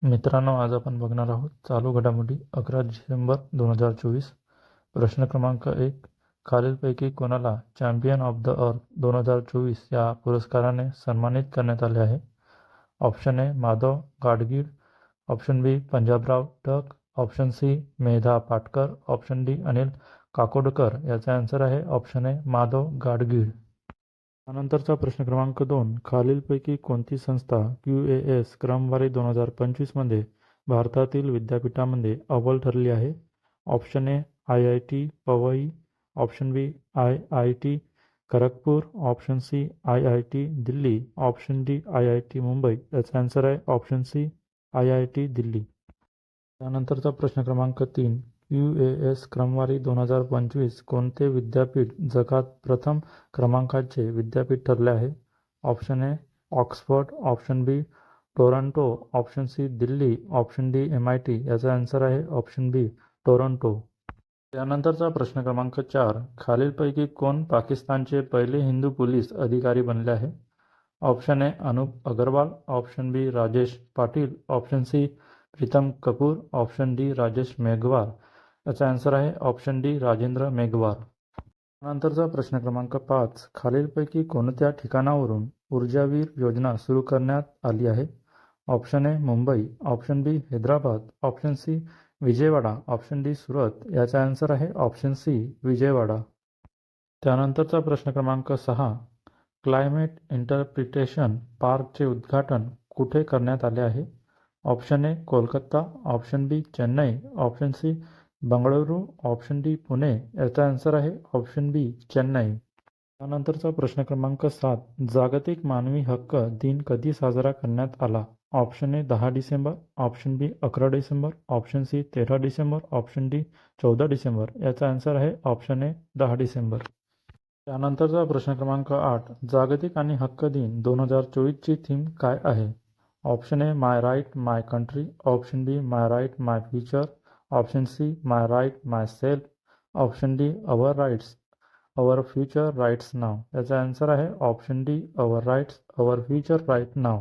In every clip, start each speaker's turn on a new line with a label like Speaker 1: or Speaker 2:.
Speaker 1: मित्रांनो, आज आपण बघणार आहोत चालू घडामोडी 11 डिसेंबर 2024. प्रश्न क्रमांक 1. खालीलपैकी कोणाला चॅम्पियन ऑफ द अर्थ 2024 या पुरस्काराने सन्मानित करण्यात आले आहे? Option A Madhav Gadgil, option B Panjabrao Tak, option C Medha Patkar, option D Anil Kakodkar. याचा आन्सर आहे ऑप्शन ए माधव गाडगीळ. त्यानंतरचा प्रश्न क्रमांक 2. खालीलपैकी कोणती संस्था QAS क्रमवारी 2025 मध्ये भारतातील विद्यापीठांमध्ये अव्वल ठरली आहे? Option A IIT Powai, option B IIT Kharagpur, option C IIT Delhi, option D IIT Mumbai. याचा आन्सर आहे ऑप्शन सी IIT दिल्ली. त्यानंतरचा प्रश्न क्रमांक 3. QAS क्रमवारी 2025 कोणते विद्यापीठ जगात प्रथम क्रमांकाचे विद्यापीठ ठरले आहे? Option A Oxford, option B Toronto, option C Delhi, option D MIT. याचा आन्सर आहे ऑप्शन बी टोरंटो. त्यानंतरचा प्रश्न क्रमांक 4. खालीलपैकी कोण पाकिस्तानचे पहिले हिंदू पोलीस अधिकारी बनले आहे? Option A Anup Agarwal, option B Rajesh Patil, option C Pritam Kapoor, option D Rajesh Meghwal. याचा आन्सर आहे ऑप्शन डी राजेंद्र मेघवाल. नंतरचा प्रश्न क्रमांक 5. खालीलपैकी कोणत्या ठिकाणावरून ऊर्जावीर योजना सुरू करण्यात आली आहे? Option A Mumbai, option B Hyderabad, option C Vijayawada, option D Surat. याचा आन्सर आहे ऑप्शन सी विजयवाडा. त्यानंतरचा प्रश्न क्रमांक 6. क्लायमेट इंटरप्रिटेशन पार्कचे उद्घाटन कुठे करण्यात आले आहे? Option A Kolkata, option B Chennai, option C Bengaluru, option D Pune. याचा आन्सर आहे ऑप्शन बी चेन्नई. त्यानंतरचा प्रश्न क्रमांक 7. जागतिक मानवी हक्क दिन कधी साजरा करण्यात आला? Option A 10 December, option B 11 December, option C 13 December, option D 14 December. याचा आन्सर आहे ऑप्शन ए 10 डिसेंबर. त्यानंतरचा प्रश्न क्रमांक 8. जागतिक आणि हक्क दिन 2024ची थीम काय आहे? Option A my right my country, option B my right my future, option C my right my self, option D our rights our future rights now. याचा आन्सर आहे option D our rights our future right now.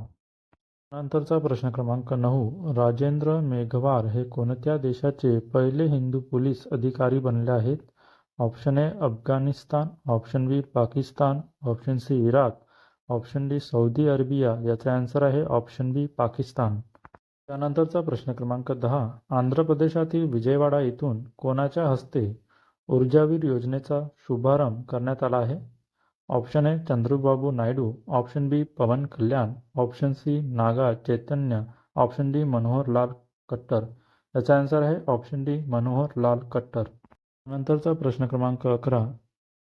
Speaker 1: नंतरचा प्रश्न क्रमांक 9. राजेंद्र मेघवाल हे कोणत्या देशाचे पहिले Hindu police अधिकारी बनले आहेत? Option A Afghanistan, option B Pakistan, option C Iraq, option D Saudi Arabia. याचा आन्सर आहे ऑप्शन बी पाकिस्तान. त्यानंतरचा प्रश्न क्रमांक 10. आंध्र प्रदेशातील विजयवाडा येथून कोणाच्या हस्ते ऊर्जावीर योजनेचा शुभारंभ करण्यात आला आहे? Option A Chandrababu Naidu, option B Pawan Kalyan, option C Naga Chaitanya, option D Manohar Lal Khattar. याचा आन्सर आहे ऑप्शन डी मनोहर लाल खट्टर. नंतरचा प्रश्न क्रमांक 11.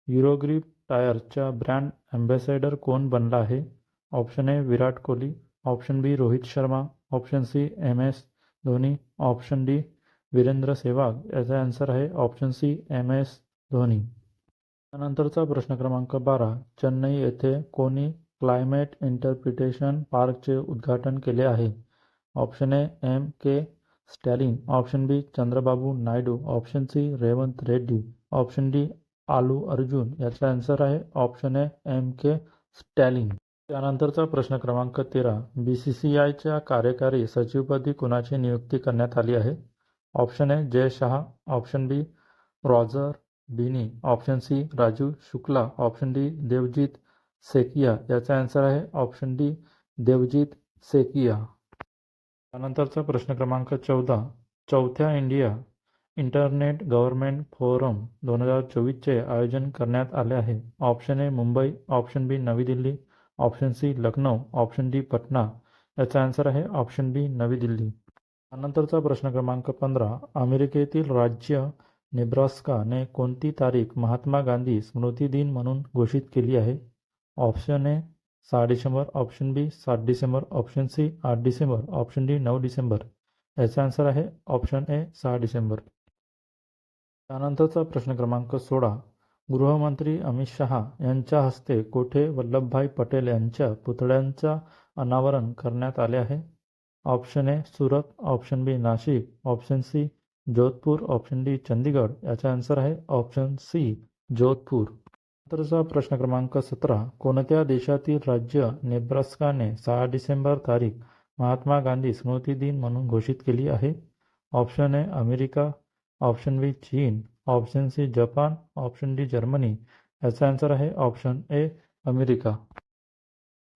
Speaker 1: युरोग्रीप टायरच्या ब्रँड ॲम्बॅसेडर कोण बनला आहे? Option A Virat Kohli, option B Rohit Sharma, option C MS Dhoni, option D Virender Sehwag. याचा आन्सर आहे ऑप्शन सी MS धोनी. त्यानंतरचा प्रश्न क्रमांक 12. चेन्नई येथे कोणी क्लायमेट इंटरप्रिटेशन पार्कचे उद्घाटन केले आहे? Option A MK Stalin, option B Chandrababu Naidu, option C Revanth Reddy, option D Allu Arjun. याचा आन्सर आहे ऑप्शन ए MK स्टॅलिन. त्यानंतरचा प्रश्न क्रमांक 13. BCCIच्या कार्यकारी सचिवपदी कुणाची नियुक्ती करण्यात आली आहे? Option A Jay Shah, option B Roger Binny, option C Raju Shukla, option D Devajit Saikia. याचा आन्सर आहे ऑप्शन डी देवजीत सेकिया. त्यानंतरचा प्रश्न क्रमांक 14. चौथ्या इंडिया इंटरनेट गव्हर्नमेंट फोरम 2024चे आयोजन करण्यात आले आहे. Option A Mumbai, option B Navi Delhi, option C Lucknow, option D Patna. याचा आन्सर आहे ऑप्शन बी नवी दिल्ली. त्यानंतरचा प्रश्न क्रमांक 15. अमेरिकेतील राज्य नेब्रास्काने कोणती तारीख महात्मा गांधी स्मृती दिन म्हणून घोषित केली आहे? Option A 6 December, option B 7 December, option C 8 December, option D 9 December. याचा आन्सर आहे ऑप्शन ए 6 डिसेंबर. त्यानंतरचा प्रश्न क्रमांक 16. गृहमंत्री अमित शहा यांच्या हस्ते कोठे वल्लभभाई पटेल यांच्या पुतळ्यांचा अनावरण करण्यात आले आहे? Option A Surat, option B Nashik, option C Jodhpur, option D Chandigarh. याचा आन्सर आहे ऑप्शन सी जोधपूर. नंतरचा प्रश्न क्रमांक 17. कोणत्या देशातील राज्य नेब्रास्काने 6 डिसेंबर तारीख महात्मा गांधी स्मृती दिन म्हणून घोषित केली आहे? Option A America, option B चीन, option C Japan, option D Germany. याचा आन्सर आहे ऑप्शन ए अमेरिका.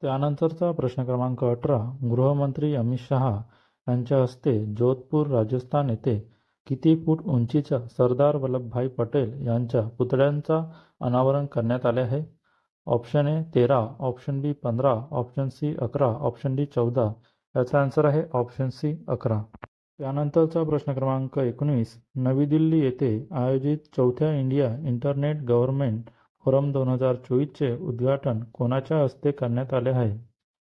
Speaker 1: त्यानंतरचा प्रश्न क्रमांक 18. गृहमंत्री अमित शहा यांच्या हस्ते जोधपूर राजस्थान येथे किती फूट उंचीच्या सरदार वल्लभभाई पटेल यांच्या पुतळ्यांचा अनावरण करण्यात आले आहे? Option A 13, option B 15, option C 11, option D 14. याचा आन्सर आहे ऑप्शन सी 11. त्यानंतरचा प्रश्न क्रमांक 19. नवी दिल्ली येथे आयोजित चौथ्या इंडिया इंटरनेट गव्हर्नमेंट फोरम 2024चे उद्घाटन कोणाच्या हस्ते करण्यात आले आहे?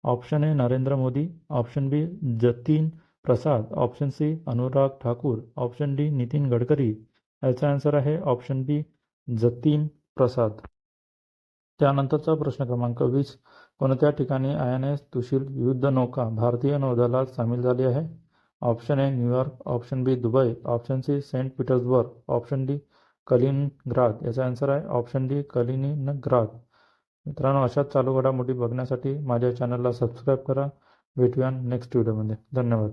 Speaker 1: Option A Narendra Modi, option B Jatin Prasad, option C Anurag Thakur, option D Nitin Gadkari. याचा आन्सर आहे ऑप्शन बी जतीन प्रसाद. त्यानंतरचा प्रश्न क्रमांक 20. कोणत्या ठिकाणी INS तुशील युद्धनौका भारतीय नौदलात सामील झाली आहे? Option A New York, option B Dubai, option C saint Petersburg, option D Kaliningrad. याचा आन्सर आहे ऑप्शन डी कलिनिनग्राद. मित्रांनो, अशाच चालू घडामोडी बघण्यासाठी माझ्या चॅनलला सबस्क्राईब करा. भेटूया नेक्स्ट व्हिडिओमध्ये. धन्यवाद.